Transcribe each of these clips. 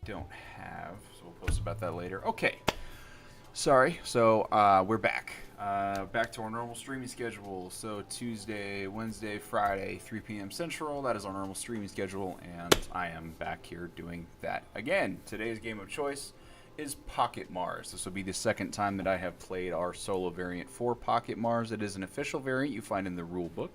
don't have, so we'll post about that later. Okay, sorry. So we're back. Back to our normal streaming schedule. So Tuesday, Wednesday, Friday, 3 p.m. Central. That is our normal streaming schedule, and I am back here doing that again. Today's game of choice is Pocket Mars. This will be the second time that I have played our solo variant for Pocket Mars. It is an official variant you find in the rule book.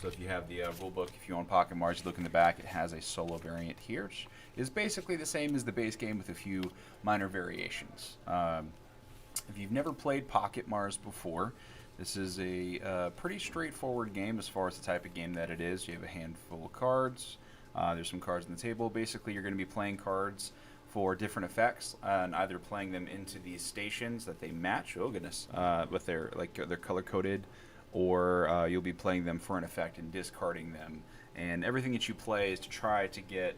So if you have the rule book, if you own Pocket Mars, you look in the back, it has a solo variant here, which is basically the same as the base game with a few minor variations. If you've never played Pocket Mars before, this is a pretty straightforward game as far as the type of game that it is. You have a handful of cards. There's some cards on the table. Basically, you're going to be playing cards for different effects and either playing them into these stations that they match. Oh goodness, with their they're color coded, or you'll be playing them for an effect and discarding them. And everything that you play is to try to get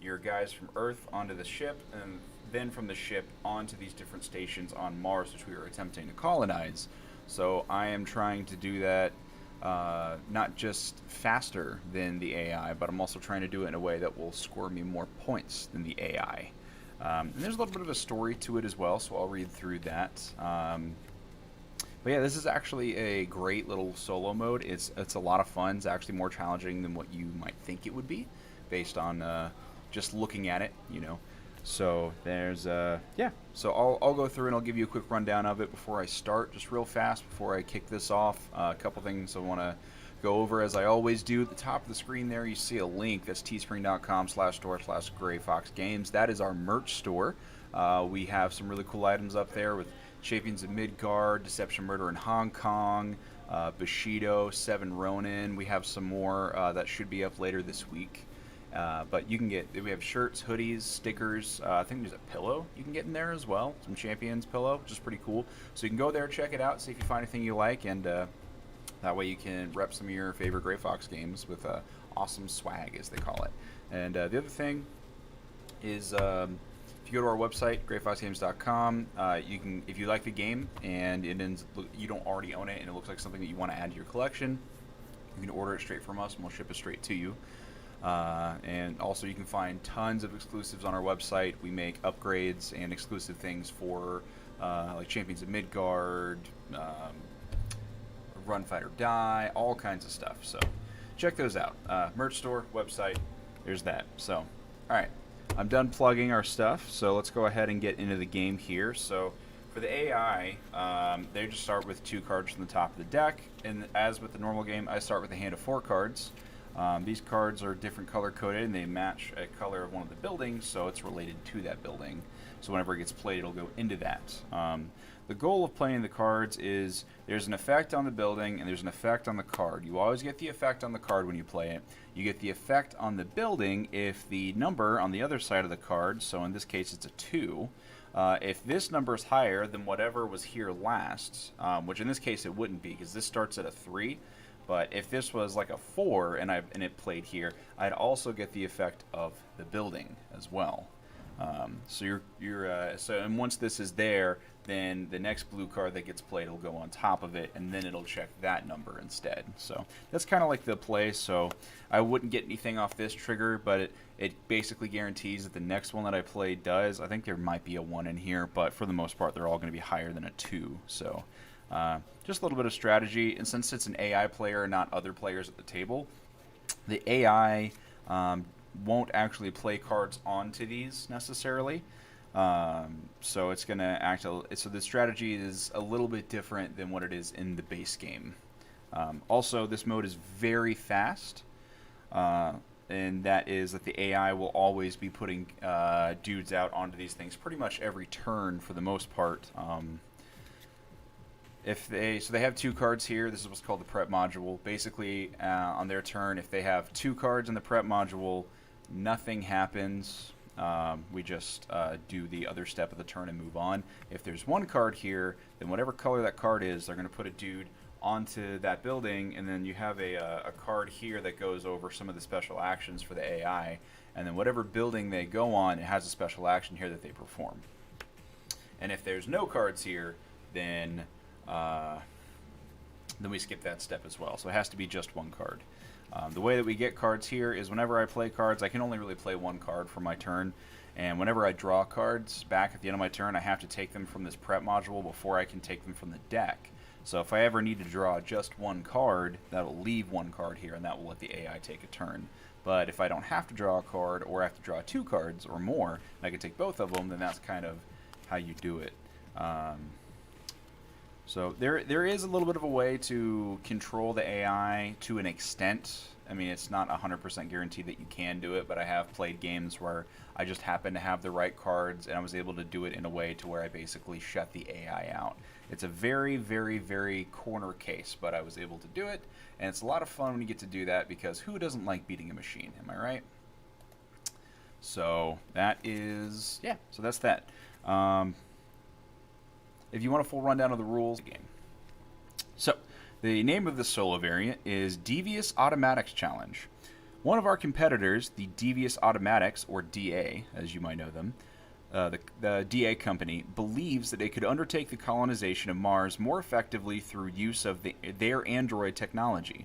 your guys from Earth onto the ship, and then from the ship onto these different stations on Mars, which we are attempting to colonize. So I am trying to do that not just faster than the AI, but I'm also trying to do it in a way that will score me more points than the AI. And there's a little bit of a story to it as well, so I'll read through that. But yeah, this is actually a great little solo mode. It's a lot of fun. It's actually more challenging than what you might think it would be, based on just looking at it, you know. So there's yeah. So I'll go through and I'll give you a quick rundown of it before I start, just real fast before I kick this off. A couple things I want to go over as I always do. At the top of the screen there, you see a link. That's teespring.com/store/grayfoxgames. That is our merch store. We have some really cool items up there with Champions of Midgard, Deception Murder in Hong Kong, Bushido, Seven Ronin. We have some more that should be up later this week. But you can we have shirts, hoodies, stickers. I think there's a pillow you can get in there as well. Some Champions pillow, which is pretty cool. So you can go there, check it out, see if you find anything you like, and that way you can rep some of your favorite Gray Fox games with awesome swag, as they call it. And the other thing is, if you go to our website, grayfoxgames.com, you can, if you like the game and you don't already own it and it looks like something that you want to add to your collection, you can order it straight from us and we'll ship it straight to you. And also you can find tons of exclusives on our website. We make upgrades and exclusive things for like Champions of Midgard, Run, Fight, or Die, all kinds of stuff. So check those out. Merch store, website, there's that. So, alright, I'm done plugging our stuff, so let's go ahead and get into the game here. So for the AI, they just start with 2 cards from the top of the deck, and as with the normal game, I start with a hand of 4 cards. These cards are different color coded and they match a color of one of the buildings, so it's related to that building. So whenever it gets played, it'll go into that. The goal of playing the cards is there's an effect on the building and there's an effect on the card. You always get the effect on the card when you play it. You get the effect on the building if the number on the other side of the card, so in this case it's a 2, if this number is higher than whatever was here last, which in this case it wouldn't be because this starts at a 3. But if this was like a 4 and it played here, I'd also get the effect of the building as well. So and once this is there, then the next blue card that gets played will go on top of it, and then it'll check that number instead. So that's kind of like the play. So I wouldn't get anything off this trigger, but it basically guarantees that the next one that I play does. I think there might be a 1 in here, but for the most part, they're all going to be higher than a 2. So just a little bit of strategy, and since it's an AI player, not other players at the table, the AI won't actually play cards onto these necessarily. So it's going to act. So the strategy is a little bit different than what it is in the base game. Also, this mode is very fast, and that is that the AI will always be putting dudes out onto these things pretty much every turn for the most part. So they have 2 cards here. This is what's called the prep module. Basically, on their turn, if they have 2 cards in the prep module, nothing happens. We just do the other step of the turn and move on. If there's 1 card here, then whatever color that card is, they're going to put a dude onto that building, and then you have a card here that goes over some of the special actions for the AI, and then whatever building they go on, it has a special action here that they perform. And if there's no cards here, then we skip that step as well. So it has to be just 1 card. The way that we get cards here is whenever I play cards, I can only really play one card for my turn. And whenever I draw cards back at the end of my turn, I have to take them from this prep module before I can take them from the deck. So if I ever need to draw just one card, that'll leave one card here, and that will let the AI take a turn. But if I don't have to draw a card, or have to draw 2 cards or more, and I can take both of them, then that's kind of how you do it. So there is a little bit of a way to control the AI to an extent. I mean, it's not 100% guaranteed that you can do it, but I have played games where I just happened to have the right cards, and I was able to do it in a way to where I basically shut the AI out. It's a very, very, very corner case, but I was able to do it, and it's a lot of fun when you get to do that, because who doesn't like beating a machine, am I right? So that is, yeah, so that's that. If you want a full rundown of the rules of the game. So, the name of the solo variant is Devious Automatics Challenge. One of our competitors, the Devious Automatics, or DA, as you might know them, the DA company, believes that they could undertake the colonization of Mars more effectively through use of their android technology.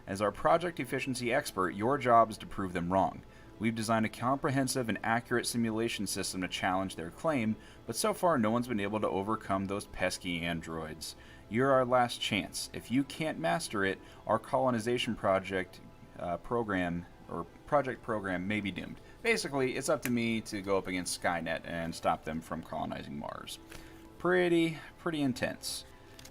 As our project efficiency expert, your job is to prove them wrong. We've designed a comprehensive and accurate simulation system to challenge their claim, but so far no one's been able to overcome those pesky androids. You're our last chance. If you can't master it, our colonization project program may be doomed. Basically, it's up to me to go up against Skynet and stop them from colonizing Mars. Pretty intense.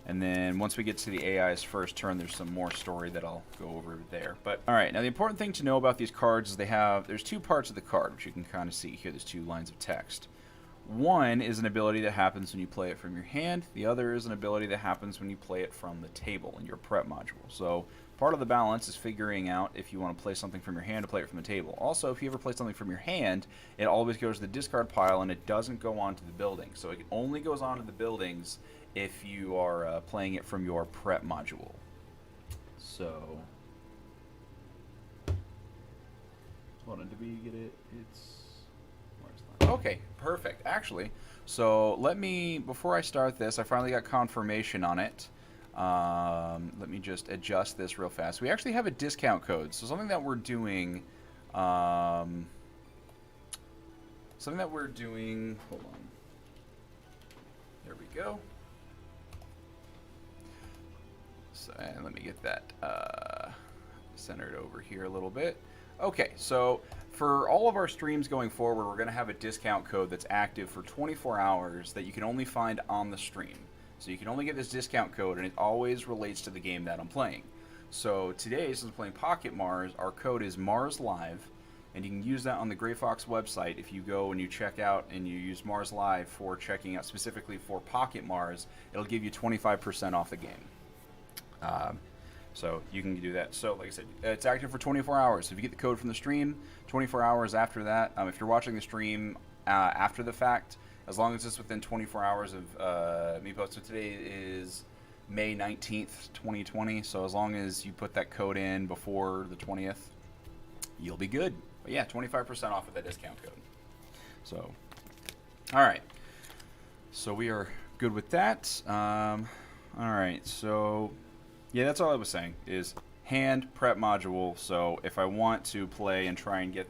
And then once we get to the AI's first turn, there's some more story that I'll go over there. But all right, now the important thing to know about these cards is there's 2 parts of the card, which you can kind of see here. There's 2 lines of text. One is an ability that happens when you play it from your hand. The other is an ability that happens when you play it from the table in your prep module. So part of the balance is figuring out if you want to play something from your hand to play it from the table. Also, if you ever play something from your hand, it always goes to the discard pile and it doesn't go onto the building. So it only goes onto the buildings if you are playing it from your prep module. So, hold on, did we get it? Okay, perfect. Actually, so before I start this, I finally got confirmation on it. Let me just adjust this real fast. We actually have a discount code. So something that we're doing, hold on. There we go. So, and let me get that centered over here a little bit. Okay, so for all of our streams going forward, we're going to have a discount code that's active for 24 hours that you can only find on the stream. So you can only get this discount code, and it always relates to the game that I'm playing. So today, since I'm playing Pocket Mars, our code is Mars Live, and you can use that on the Gray Fox website. If you go and you check out and you use Mars Live for checking out specifically for Pocket Mars, it'll give you 25% off the game. So you can do that. So like I said, it's active for 24 hours. If you get the code from the stream, 24 hours after that, if you're watching the stream after the fact, as long as it's within 24 hours of me posting. So today is May 19th, 2020. So as long as you put that code in before the 20th, you'll be good. But yeah, 25% off with that discount code. So, all right. So we are good with that. All right. So, yeah, that's all I was saying is hand prep module. So if I want to play and try and get,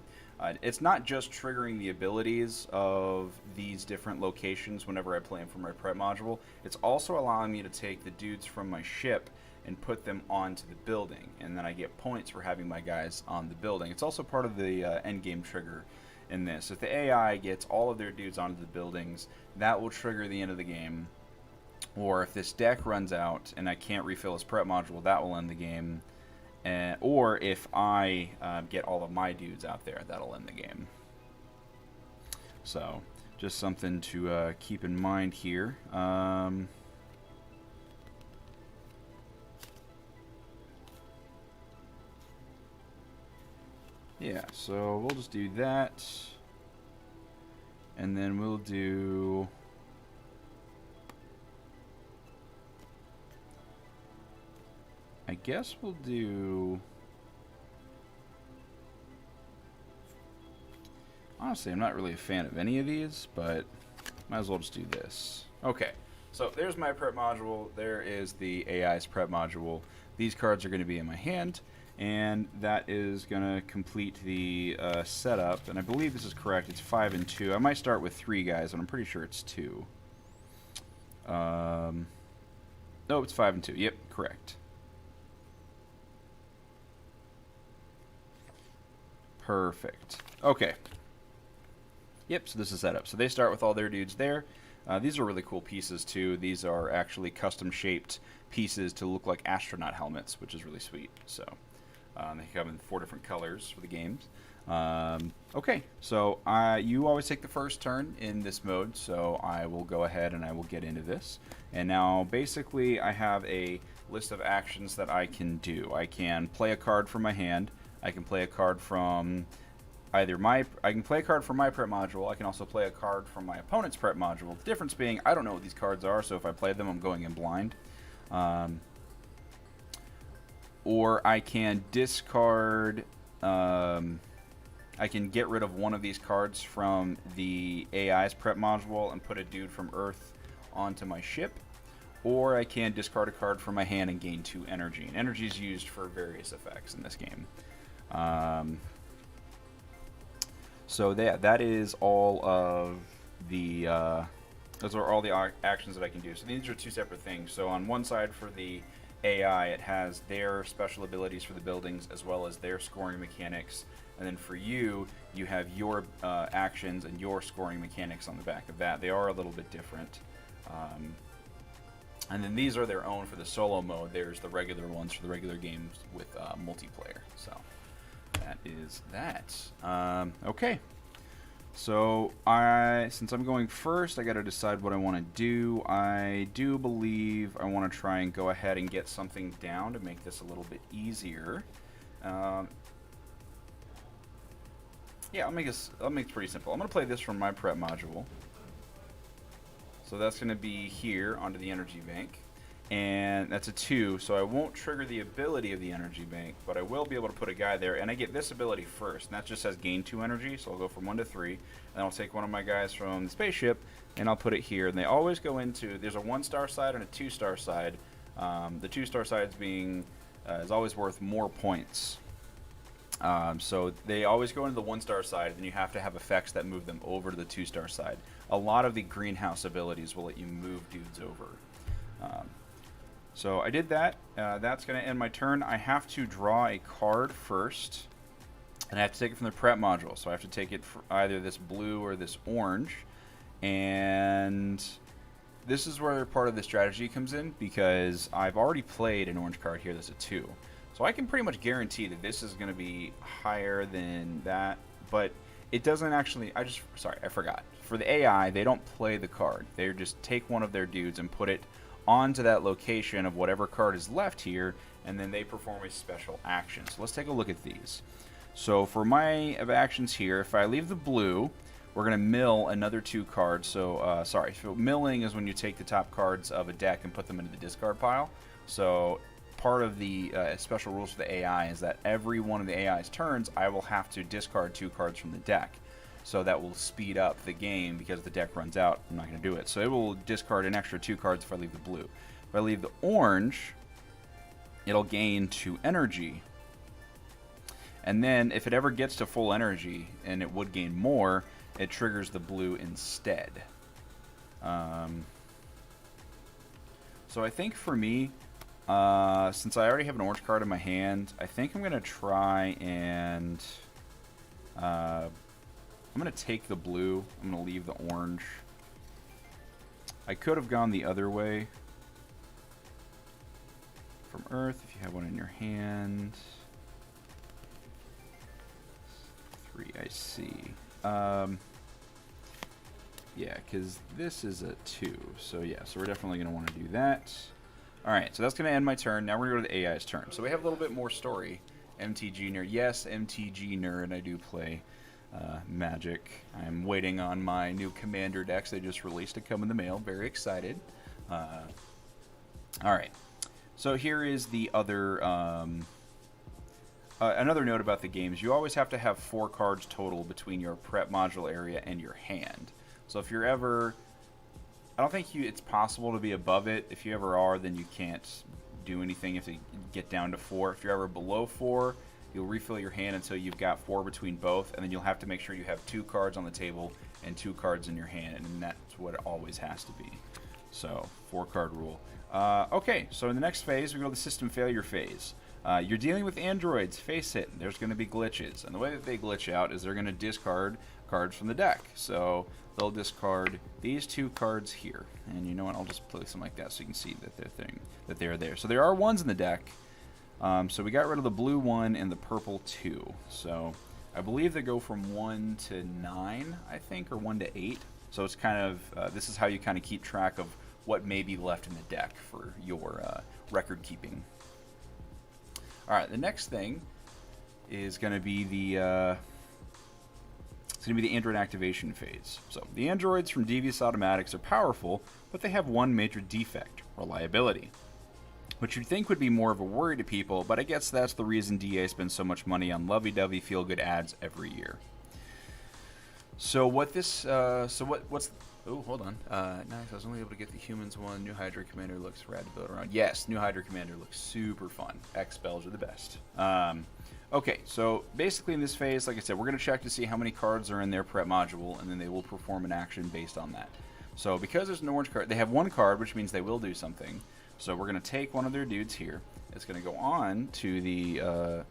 it's not just triggering the abilities of these different locations whenever I play them from my prep module. It's also allowing me to take the dudes from my ship and put them onto the building, and then I get points for having my guys on the building. It's also part of the end game trigger in this. If the AI gets all of their dudes onto the buildings, that will trigger the end of the game. Or if this deck runs out and I can't refill his prep module, that will end the game. Or if I get all of my dudes out there, that'll end the game. So, just something to keep in mind here. Yeah, so we'll just do that. And then we'll do... I guess we'll do... Honestly, I'm not really a fan of any of these, but might as well just do this. Okay, so there's my prep module. There is the AI's prep module. These cards are going to be in my hand. And that is going to complete the setup. And I believe this is correct. It's 5 and 2. I might start with 3 guys, but I'm pretty sure it's 2. No, it's 5 and 2. Yep, correct. Perfect. Okay. Yep, so this is set up. So they start with all their dudes there. These are really cool pieces, too. These are actually custom-shaped pieces to look like astronaut helmets, which is really sweet. So they come in 4 different colors for the games. Okay, so you always take the first turn in this mode, so I will go ahead and I will get into this. And now, basically, I have a list of actions that I can do. I can play a card from my hand. I can play a card from I can play a card from my prep module. I can also play a card from my opponent's prep module. The difference being, I don't know what these cards are, so if I play them, I'm going in blind. Or I can discard. I can get rid of one of these cards from the AI's prep module and put a dude from Earth onto my ship. Or I can discard a card from my hand and gain 2 energy. And energy is used for various effects in this game. So that is all of the those are all the actions that I can do. So these are 2 separate things. So on one side for the AI, it has their special abilities for the buildings as well as their scoring mechanics. And then for you, you have your actions and your scoring mechanics on the back of that. They are a little bit different. And then these are their own for the solo mode. There's the regular ones for the regular games with multiplayer. So that is that. Okay. So since I'm going first, I got to decide what I want to do. I do believe I want to try and go ahead and get something down to make this a little bit easier. Yeah, I'll make it pretty simple. I'm going to play this from my prep module. So that's going to be here onto the energy bank. And that's a 2, so I won't trigger the ability of the energy bank, but I will be able to put a guy there, and I get this ability first, and that just says gain 2 energy, so I'll go from 1 to 3, and I'll take one of my guys from the spaceship, and I'll put it here, and they always go into, there's a 1-star side and a 2-star side. The 2-star side is always worth more points. So they always go into the 1-star side, and you have to have effects that move them over to the 2-star side. A lot of the greenhouse abilities will let you move dudes over. So I did that. That's going to end my turn. I have to draw a card first, and I have to take it from the prep module. So I have to take it for either this blue or this orange. And this is where part of the strategy comes in, because I've already played an orange card here that's a 2. So I can pretty much guarantee that this is going to be higher than that, but it doesn't actually, I forgot. For the AI, they don't play the card. They just take one of their dudes and put it onto that location of whatever card is left here, and then they perform a special action. So let's take a look at these. So for my actions here, if I leave the blue, we're going to mill another 2 cards. So, so milling is when you take the top cards of a deck and put them into the discard pile. So part of the special rules for the AI is that every one of the AI's turns, I will have to discard 2 cards from the deck. So that will speed up the game because if the deck runs out, I'm not going to do it. So it will discard an extra 2 cards if I leave the blue. If I leave the orange, it'll gain 2 energy. And then if it ever gets to full energy, and it would gain more, it triggers the blue instead. So I think for me, since I already have an orange card in my hand, I think I'm going to try and I'm going to take the blue. I'm going to leave the orange. I could have gone the other way. From Earth, if you have one in your hand. 3, I see. Yeah, because this is a 2. So yeah, so we're definitely going to want to do that. Alright, so that's going to end my turn. Now we're going to go to the AI's turn. So we have a little bit more story. MTG Nerd. Yes, MTG Nerd. I do play Magic. I'm waiting on my new Commander decks they just released to come in the mail. Very excited. Alright, so here is the other another note about the games. You always have to have 4 cards total between your prep module area and your hand. So if you're ever, I don't think it's possible to be above it. If you ever are, then you can't do anything. You have to get down to 4. If you're ever below 4, you'll refill your hand until you've got 4 between both, and then you'll have to make sure you have 2 cards on the table and 2 cards in your hand, and that's what it always has to be. So, 4-card rule. Okay, so in the next phase, we go to the system failure phase. You're dealing with androids, face it, there's going to be glitches. And the way that they glitch out is they're going to discard cards from the deck. So they'll discard these 2 cards here. And you know what, I'll just place them like that so you can see that they're there. So there are 1s in the deck. So we got rid of the blue 1 and the purple 2. So I believe they go from 1 to 9, I think, or 1 to 8. So it's kind of, this is how you kind of keep track of what may be left in the deck for your record keeping. All right, the next thing is going to be the android activation phase. So the androids from Devious Automatics are powerful, but they have one major defect: reliability, which you'd think would be more of a worry to people, but I guess that's the reason DA spends so much money on lovey-dovey feel-good ads every year. So what this, what's, oh, hold on. Nice, I was only able to get the humans one. New Hydra Commander looks rad to build around. Yes, new Hydra Commander looks super fun. X-Spells are the best. Okay, so basically in this phase, like I said, we're going to check to see how many cards are in their prep module, and then they will perform an action based on that. So because there's an orange card, they have 1 card, which means they will do something. So we're going to take one of their dudes here. It's going to go on to the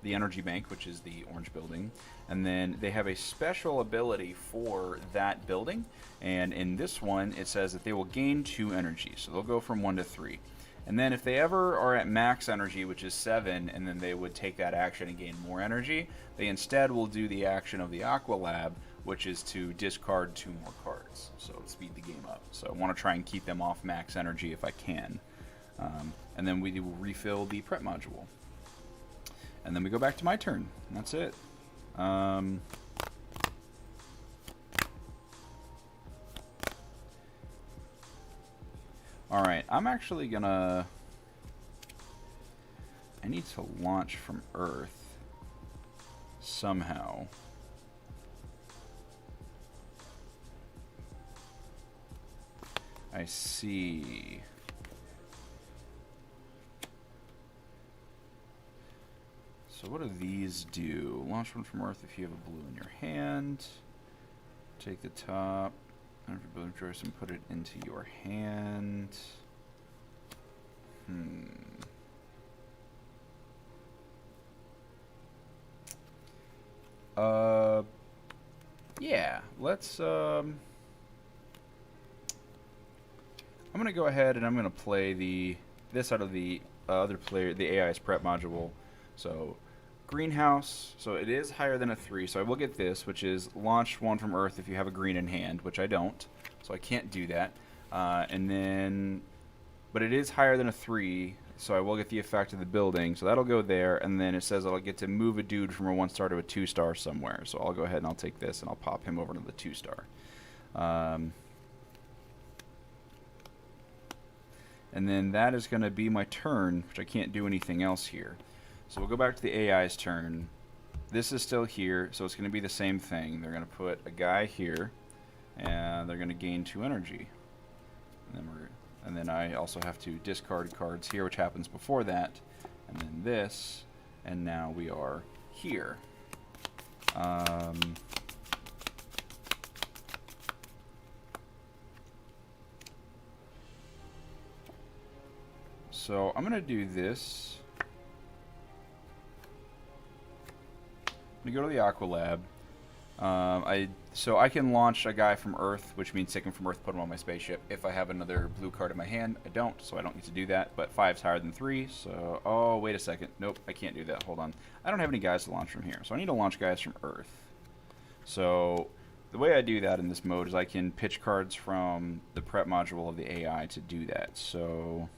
energy bank, which is the orange building. And then they have a special ability for that building. And in this one, it says that they will gain 2 energy. So they'll go from 1 to 3. And then if they ever are at max energy, which is 7, and then they would take that action and gain more energy, they instead will do the action of the Aqua Lab, which is to discard 2 more cards. So speed the game up. So I want to try and keep them off max energy if I can. And then we will refill the prep module. And then we go back to my turn. And that's it. Alright, I'm actually gonna... I need to launch from Earth somehow. I see. So what do these do? Launch one from Earth if you have a blue in your hand. Take the top. After building choice and put it into your hand. Yeah, let's, I'm gonna go ahead and I'm gonna play this out of the other player, the AI's prep module. So, greenhouse, so it is higher than a 3, so I will get this, which is launch 1 from Earth if you have a green in hand, which I don't, so I can't do that. And then, but it is higher than a 3, so I will get the effect of the building, so that'll go there, and then it says I'll get to move a dude from a 1-star to a 2-star somewhere, so I'll go ahead and I'll take this and I'll pop him over to the 2-star. And then that is going to be my turn, which I can't do anything else here. So we'll go back to the AI's turn. This is still here, so it's going to be the same thing. They're going to put a guy here, and they're going to gain 2 energy. And then I also have to discard cards here, which happens before that, and then this, and now we are here. So I'm going to do this. I'm going to go to the Aqua Lab. So I can launch a guy from Earth, which means take him from Earth, put him on my spaceship. If I have another blue card in my hand, I don't, so I don't need to do that. But 5's higher than 3, so... Oh, wait a second. Nope, I can't do that. Hold on. I don't have any guys to launch from here, so I need to launch guys from Earth. So the way I do that in this mode is I can pitch cards from the prep module of the AI to do that. So...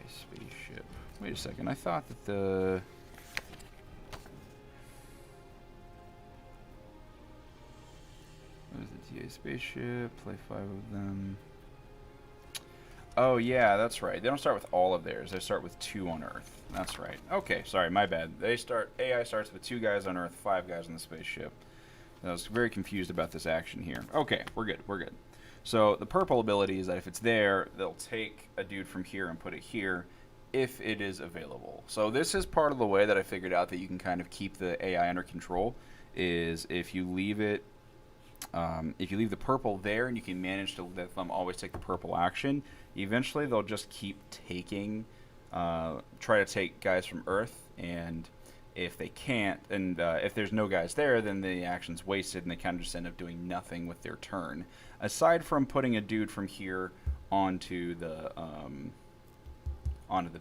spaceship. Wait a second, I thought that the... What is the TA spaceship? Play 5 of them. Oh, yeah, that's right. They don't start with all of theirs. They start with 2 on Earth. That's right. Okay, sorry, my bad. AI starts with 2 guys on Earth, 5 guys on the spaceship. I was very confused about this action here. Okay, we're good. We're good. So the purple ability is that if it's there, they'll take a dude from here and put it here if it is available. So this is part of the way that I figured out that you can kind of keep the AI under control is if you leave it, if you leave the purple there and you can manage to let them always take the purple action, eventually they'll just keep taking, try to take guys from Earth, and if they can't, and if there's no guys there, then the action's wasted and they kind of just end up doing nothing with their turn. Aside from putting a dude from here onto the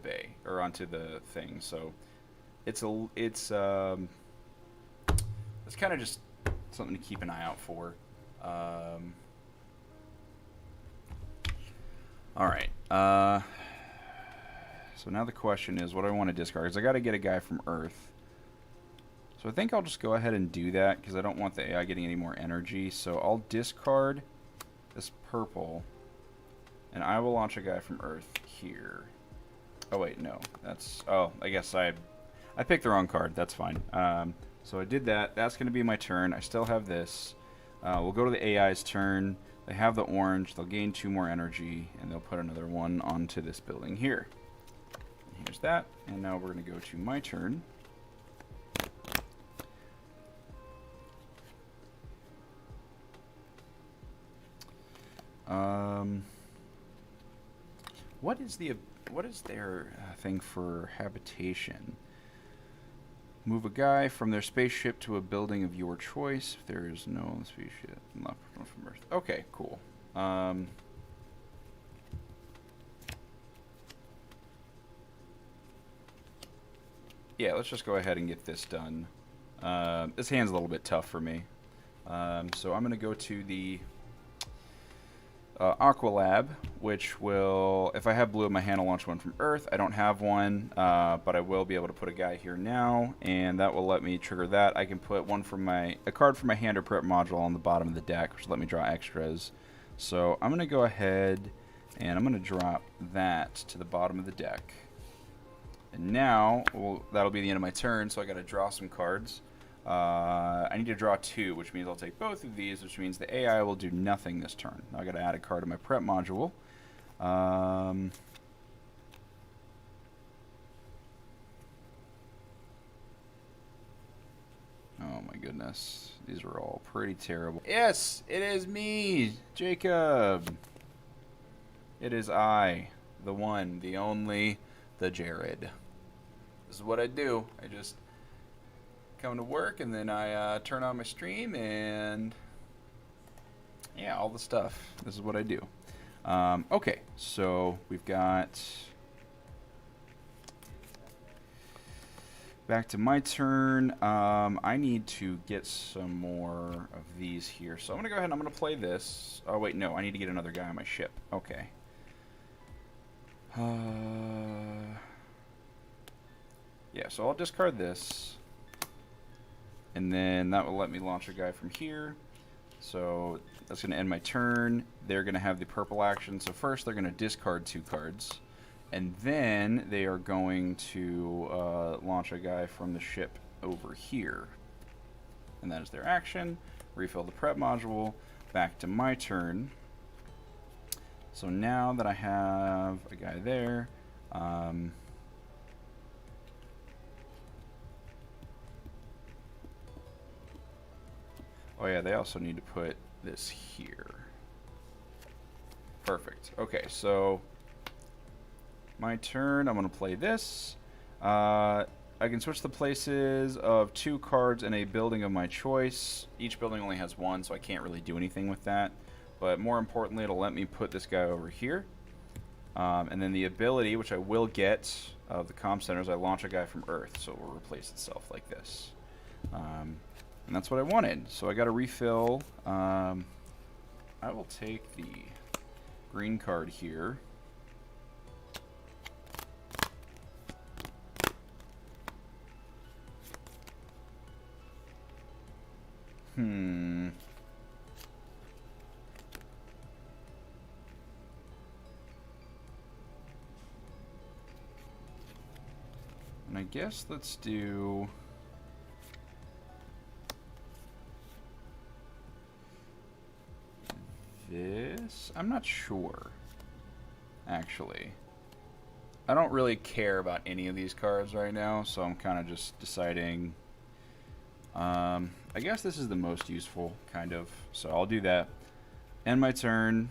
bay, or onto the thing. So it's kind of just something to keep an eye out for. All right. So now the question is, what do I want to discard? Because I got to get a guy from Earth. So I think I'll just go ahead and do that because I don't want the AI getting any more energy. So I'll discard this purple, and I will launch a guy from Earth here. Oh wait, no, that's, oh, I guess I picked the wrong card. That's fine. So I did that. That's going to be my turn. I still have this. We'll go to the AI's turn. They have the orange. They'll gain 2 more energy, and they'll put another one onto this building here. Here's that, and now we're going to go to my turn. What is their thing for habitation? Move a guy from their spaceship to a building of your choice. If there is no spaceship left from Earth. Okay, cool. Yeah, let's just go ahead and get this done. This hand's a little bit tough for me. So I'm going to go to the Aqua Lab, which will, if I have blue in my hand, I'll launch one from Earth. I don't have one, but I will be able to put a guy here now, and that will let me trigger that. I can put a card from my hand or prep module on the bottom of the deck, which will let me draw extras. So I'm going to go ahead and I'm going to drop that to the bottom of the deck. And now, that'll be the end of my turn, so I got to draw some cards. I need to draw 2, which means I'll take both of these, which means the AI will do nothing this turn. Now I got to add a card to my prep module. Oh my goodness, these are all pretty terrible. Yes, it is me, Jacob. It is I, the one, the only, the Jared. This is what I do. I just come to work, and then I turn on my stream, and yeah, all the stuff. This is what I do. Okay, so we've got back to my turn. I need to get some more of these here, so I'm gonna go ahead and I'm gonna play this. Oh wait, no, I need to get another guy on my ship. Okay. Yeah, so I'll discard this. And then that will let me launch a guy from here. So that's going to end my turn. They're going to have the purple action. So first they're going to discard 2 cards. And then they are going to launch a guy from the ship over here. And that is their action. Refill the prep module. Back to my turn. So now that I have a guy there, oh yeah, they also need to put this here. Perfect. Okay, so my turn, I'm going to play this. I can switch the places of 2 cards in a building of my choice. Each building only has 1, so I can't really do anything with that. But more importantly, it'll let me put this guy over here. And then the ability, which I will get, of the comm center is I launch a guy from Earth, so it will replace itself like this. And that's what I wanted. So I got to refill. I will take the green card here. And I guess let's do... this? I'm not sure, actually. I don't really care about any of these cards right now, so I'm kind of just deciding. I guess this is the most useful, kind of. So I'll do that. End my turn.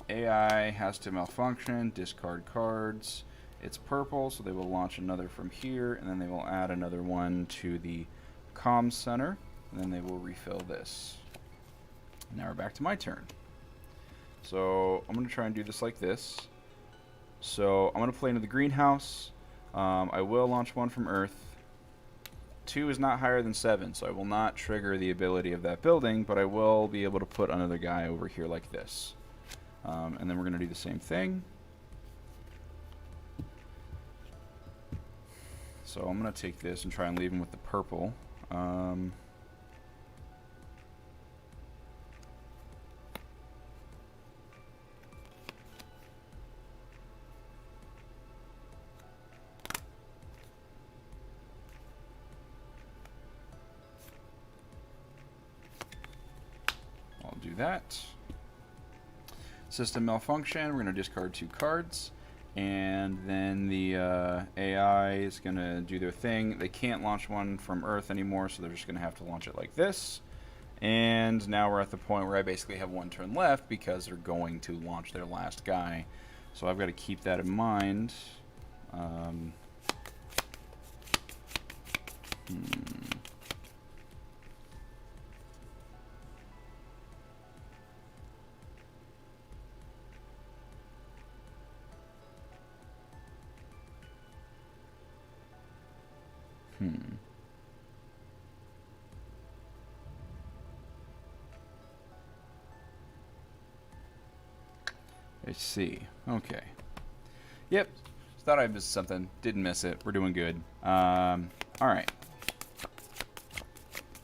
AI has to malfunction, discard cards. It's purple, so they will launch another from here, and then they will add another one to the comm center, and then they will refill this. Now we're back to my turn. So I'm going to try and do this like this. So I'm going to play into the greenhouse. I will launch one from Earth. 2 is not higher than 7, so I will not trigger the ability of that building, but I will be able to put another guy over here like this. And then we're going to do the same thing. So I'm going to take this and try and leave him with the purple. I'll do that. System malfunction. We're going to discard 2 cards. And then the AI is going to do their thing. They can't launch one from Earth anymore, so they're just going to have to launch it like this. And now we're at the point where I basically have 1 turn left because they're going to launch their last guy. So I've got to keep that in mind. I see. Okay. Yep. Thought I missed something. Didn't miss it. We're doing good. Alright.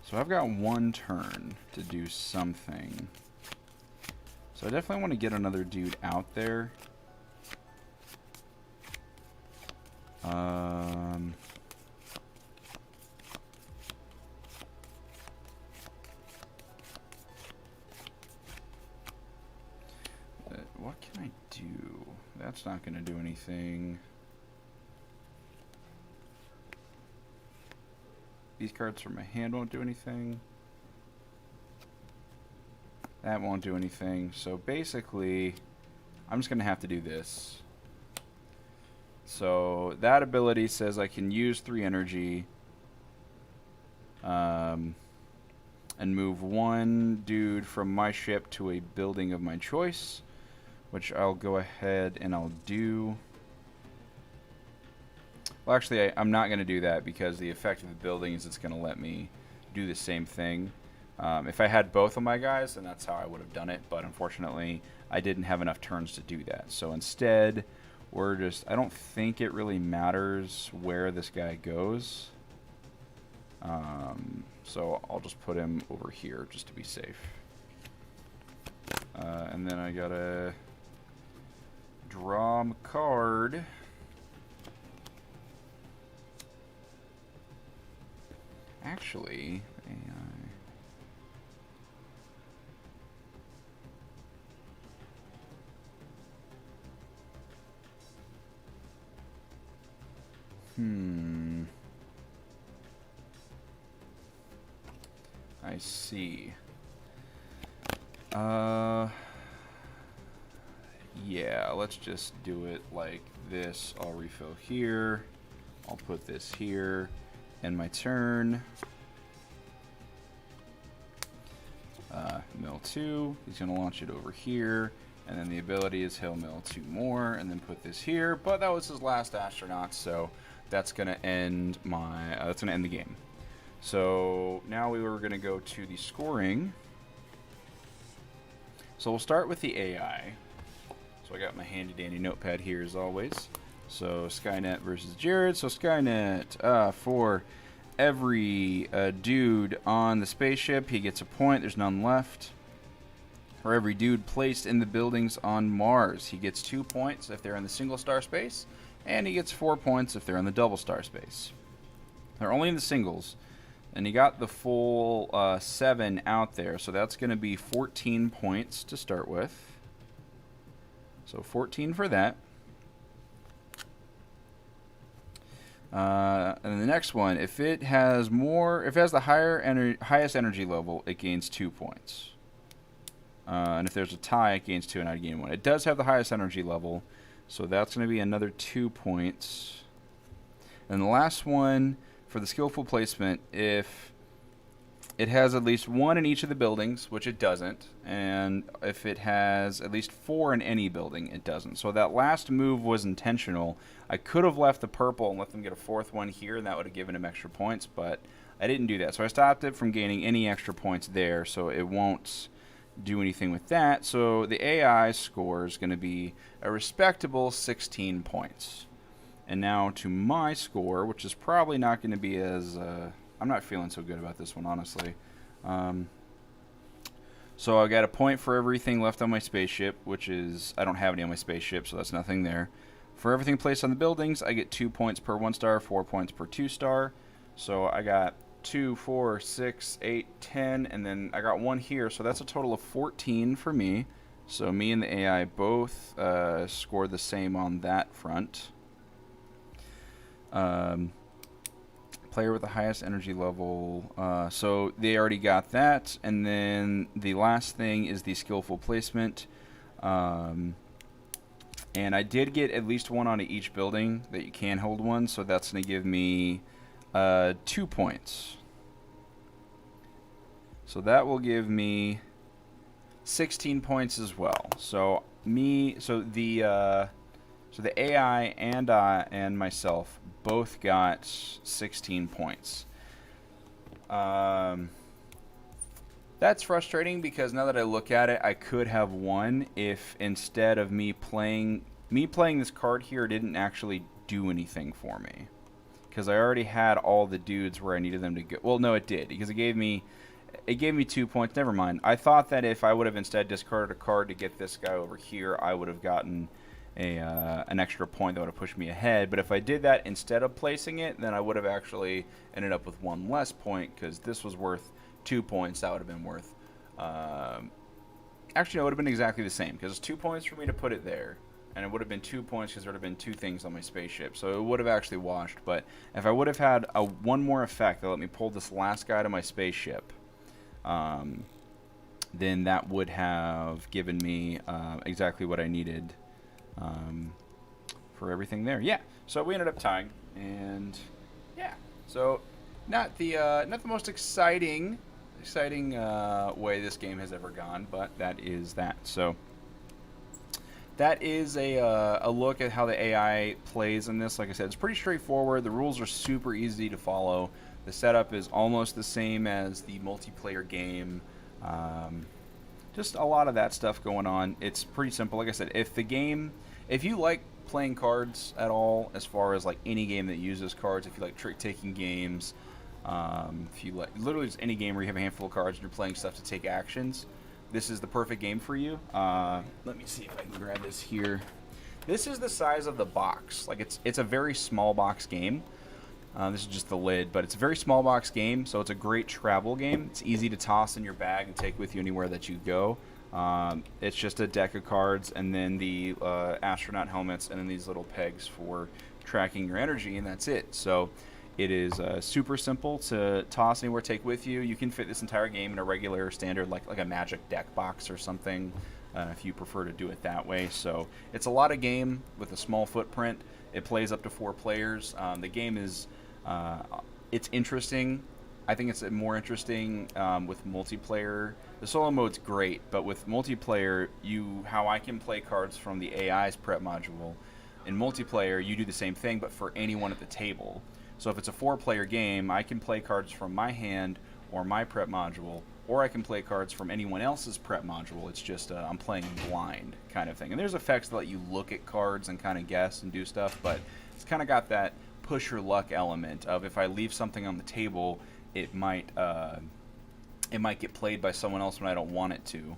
So I've got 1 turn to do something. So I definitely want to get another dude out there. What can I do? That's not going to do anything. These cards from my hand won't do anything. That won't do anything. So basically, I'm just going to have to do this. So that ability says I can use 3 energy and move 1 dude from my ship to a building of my choice, which I'll go ahead and I'll do. Well, actually, I'm not going to do that because the effect of the building is it's going to let me do the same thing. If I had both of my guys, then that's how I would have done it. But unfortunately, I didn't have enough turns to do that. So instead, we're just... I don't think it really matters where this guy goes. So I'll just put him over here just to be safe. And then I got to draw a card. Actually, I see. Yeah, let's just do it like this. I'll refill here. I'll put this here. End my turn. Mill 2. He's going to launch it over here. And then the ability is he'll mill 2 more and then put this here. But that was his last astronaut, so that's going to end my that's going to end the game. So now we were going to go to the scoring. So we'll start with the AI. So I got my handy dandy notepad here as always. So Skynet versus Jared. So Skynet, for every dude on the spaceship, he gets a point. There's none left. For every dude placed in the buildings on Mars, he gets 2 points if they're in the single star space. and he gets 4 points if they're in the double star space. They're only in the singles, and he got the full 7 out there, so that's going to be 14 points to start with. So 14 for that. And the next one, if it has the highest energy level, it gains 2 points. And if there's a tie, it gains 2, and I gain 1. It does have the highest energy level, so that's going to be another 2 points. And the last one, for the skillful placement, if it has at least 1 in each of the buildings, which it doesn't, and if it has at least 4 in any building, it doesn't. So that last move was intentional. I could have left the purple and let them get a 4th one here, and that would have given him extra points, but I didn't do that. So I stopped it from gaining any extra points there, so it won't do anything with that. So the AI score is going to be a respectable 16 points. And now to my score, which is probably not going to be as... I'm not feeling so good about this one, honestly. So I got a point for everything left on my spaceship, which is... I don't have any on my spaceship, so that's nothing there. For everything placed on the buildings, I get 2 points per 1 star, 4 points per 2 star. So I got 2, 4, 6, 8, 10, and then I got 1 here, so that's a total of 14 for me. So me and the AI both scored the same on that front. Player with the highest energy level, so they already got that. And then the last thing is the skillful placement. And I did get at least 1 onto each building that you can hold 1, so that's going to give me 2 points. So that will give me 16 points as well. So the AI and myself both got 16 points. That's frustrating because now that I look at it, I could have won if instead of me playing this card here didn't actually do anything for me. Because I already had all the dudes where I needed them to go. Well, no, it did, because it gave me 2 points. Never mind. I thought that if I would have instead discarded a card to get this guy over here, I would have gotten an extra point that would have pushed me ahead. But if I did that instead of placing it, then I would have actually ended up with 1 less point, because this was worth 2 points. That would have been worth... actually, no, it would have been exactly the same, because it's 2 points for me to put it there. And it would have been 2 points because there would have been 2 things on my spaceship. So it would have actually washed. But if I would have had one more effect that let me pull this last guy to my spaceship, then that would have given me exactly what I needed for everything there. Yeah, so we ended up tying. And yeah, so not the most exciting way this game has ever gone, but that is that. So that is a look at how the AI plays in this. Like I said, it's pretty straightforward. The rules are super easy to follow. The setup is almost the same as the multiplayer game. Just a lot of that stuff going on. It's pretty simple. Like I said, if you like playing cards at all, as far as like any game that uses cards, if you like trick-taking games, if you like literally just any game where you have a handful of cards and you're playing stuff to take actions, this is the perfect game for you. Let me see if I can grab this here. This is the size of the box. Like it's a very small box game. This is just the lid, but it's a very small box game, so it's a great travel game. It's easy to toss in your bag and take with you anywhere that you go. It's just a deck of cards and then the astronaut helmets and then these little pegs for tracking your energy, and that's it. So it is super simple to toss anywhere, take with you. You can fit this entire game in a regular standard, like a Magic deck box or something, if you prefer to do it that way. So it's a lot of game with a small footprint. It plays up to 4 players. The game is, it's interesting. I think it's more interesting with multiplayer. The solo mode's great, but with multiplayer, how I can play cards from the AI's prep module. In multiplayer, you do the same thing, but for anyone at the table. So if it's a 4-player game, I can play cards from my hand or my prep module, or I can play cards from anyone else's prep module. It's just I'm playing blind kind of thing. And there's effects that let you look at cards and kind of guess and do stuff, but it's kind of got that push your luck element of if I leave something on the table, it might get played by someone else when I don't want it to.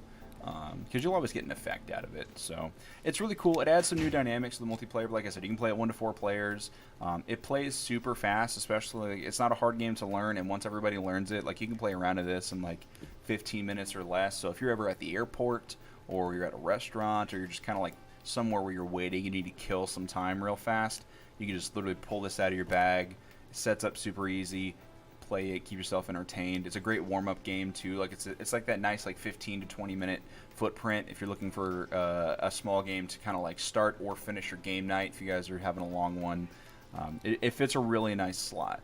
because you'll always get an effect out of it. So it's really cool. It adds some new dynamics to the multiplayer. But like I said, you can play it 1 to 4 players. It plays super fast, especially it's not a hard game to learn. And once everybody learns it, like you can play around of this in like 15 minutes or less. So if you're ever at the airport or you're at a restaurant or you're just kind of like somewhere where you're waiting, you need to kill some time real fast, you can just literally pull this out of your bag. It sets up super easy. Play it, keep yourself entertained. It's a great warm-up game too. Like it's like that nice like 15 to 20 minute footprint if you're looking for a small game to kind of like start or finish your game night. If you guys are having a long one, it fits a really nice slot.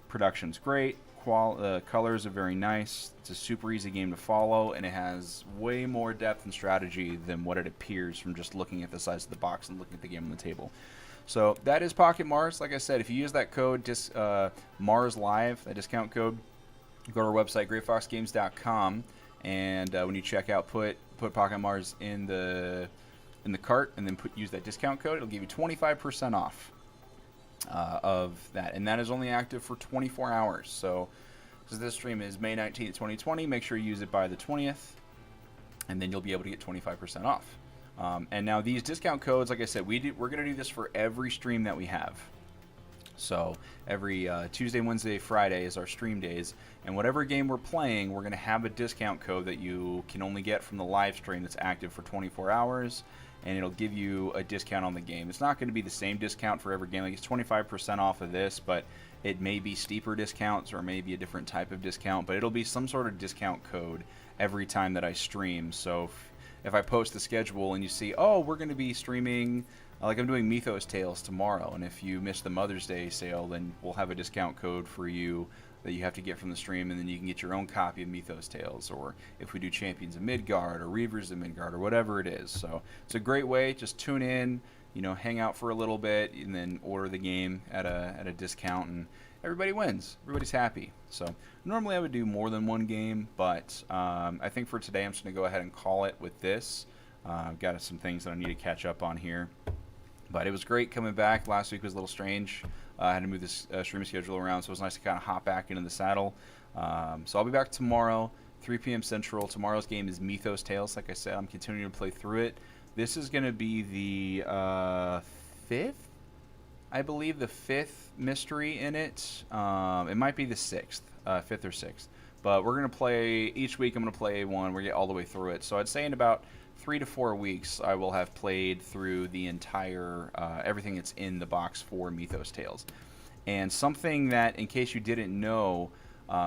Production's great. Colors are very nice. It's a super easy game to follow, and it has way more depth and strategy than what it appears from just looking at the size of the box and looking at the game on the table. So that is Pocket Mars. Like I said, if you use that code Mars Live, that discount code, go to our website greatfoxgames.com, and when you check out, put Pocket Mars in the cart, and then use that discount code. It'll give you 25% off of that, and that is only active for 24 hours. So this stream is May 19th, 2020. Make sure you use it by the 20th, and then you'll be able to get 25% off. And now these discount codes, like I said, we're going to do this for every stream that we have. So every Tuesday, Wednesday, Friday is our stream days. And whatever game we're playing, we're going to have a discount code that you can only get from the live stream that's active for 24 hours. And it'll give you a discount on the game. It's not going to be the same discount for every game. Like it's 25% off of this, but it may be steeper discounts or maybe a different type of discount. But it'll be some sort of discount code every time that I stream. So if I post the schedule and you see, oh, we're going to be streaming, like I'm doing Mythos Tales tomorrow, and if you miss the Mother's Day sale, then we'll have a discount code for you that you have to get from the stream, and then you can get your own copy of Mythos Tales. Or if we do Champions of Midgard or Reavers of Midgard or whatever it is. So it's a great way. Just tune in, hang out for a little bit, and then order the game at a discount, and everybody wins. Everybody's happy. So normally I would do more than one game, but I think for today I'm just going to go ahead and call it with this. I've got some things that I need to catch up on here. But it was great coming back. Last week was a little strange. I had to move this streaming schedule around, so it was nice to kind of hop back into the saddle. So I'll be back tomorrow, 3 p.m. Central. Tomorrow's game is Mythos Tales. Like I said, I'm continuing to play through it. This is going to be the 5th? I believe the 5th mystery in it. It might be the 6th, 5th or 6th. But we're going to play, each week I'm going to play one. We're going to get all the way through it. So I'd say in about 3 to 4 weeks, I will have played through the entire, everything that's in the box for Mythos Tales. And something that, in case you didn't know,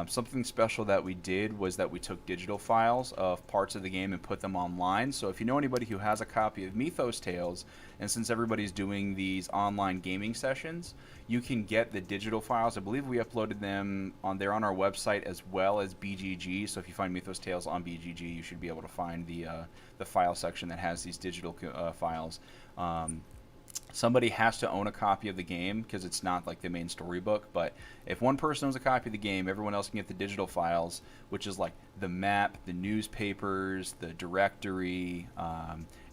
something special that we did was that we took digital files of parts of the game and put them online. So if you know anybody who has a copy of Mythos Tales, and since everybody's doing these online gaming sessions, you can get the digital files. I believe we uploaded them on our website as well as BGG. So if you find Mythos Tales on BGG, you should be able to find the file section that has these digital files. Somebody has to own a copy of the game because it's not like the main storybook. But if one person owns a copy of the game, everyone else can get the digital files, which is like the map, the newspapers, the directory,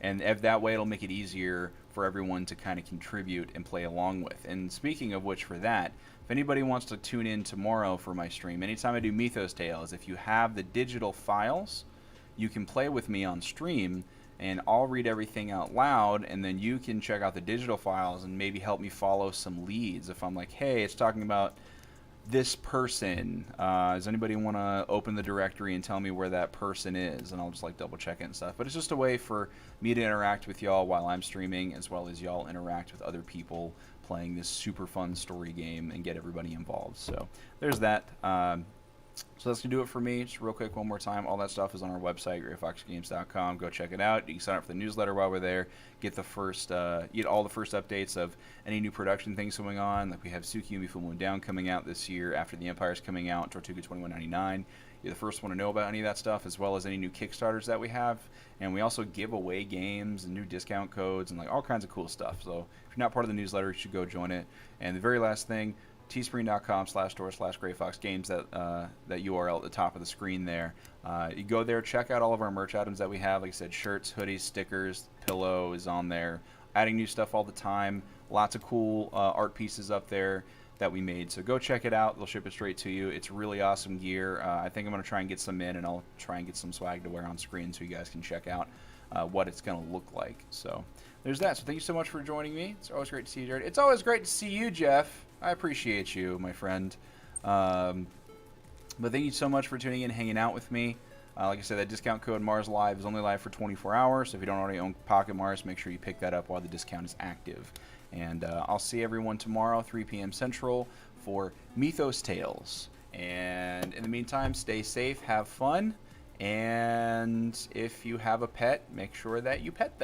and that way it'll make it easier for everyone to kind of contribute and play along with. And speaking of which, for that, if anybody wants to tune in tomorrow for my stream, anytime I do Mythos Tales, if you have the digital files, you can play with me on stream, and I'll read everything out loud, and then you can check out the digital files and maybe help me follow some leads. If I'm like, hey, it's talking about this person, does anybody want to open the directory and tell me where that person is? And I'll just like double check it and stuff. But it's just a way for me to interact with y'all while I'm streaming, as well as y'all interact with other people playing this super fun story game and get everybody involved. So there's that. So that's going to do it for me. Just real quick, one more time. All that stuff is on our website, greatfoxgames.com. Go check it out. You can sign up for the newsletter while we're there. Get all the first updates of any new production things going on. Like we have Tsukiyumi Full Moon Down coming out this year after the Empire's coming out, Tortuga 2199. You're the first one to know about any of that stuff, as well as any new Kickstarters that we have. And we also give away games and new discount codes and like all kinds of cool stuff. So if you're not part of the newsletter, you should go join it. And the very last thing, teespring.com/store/greatfoxgames, that URL at the top of the screen there. You go there, check out all of our merch items that we have. Like I said, shirts, hoodies, stickers, pillow is on there. Adding new stuff all the time. Lots of cool art pieces up there that we made. So go check it out. They'll ship it straight to you. It's really awesome gear. I think I'm going to try and get some in, and I'll try and get some swag to wear on screen so you guys can check out what it's going to look like. So there's that. So thank you so much for joining me. It's always great to see you, Jared. It's always great to see you, Jeff. I appreciate you, my friend. But thank you so much for tuning in and hanging out with me. Like I said, that discount code Mars Live is only live for 24 hours. So if you don't already own Pocket Mars, make sure you pick that up while the discount is active. And I'll see everyone tomorrow, 3 p.m. Central, for Mythos Tales. And in the meantime, stay safe, have fun, and if you have a pet, make sure that you pet them.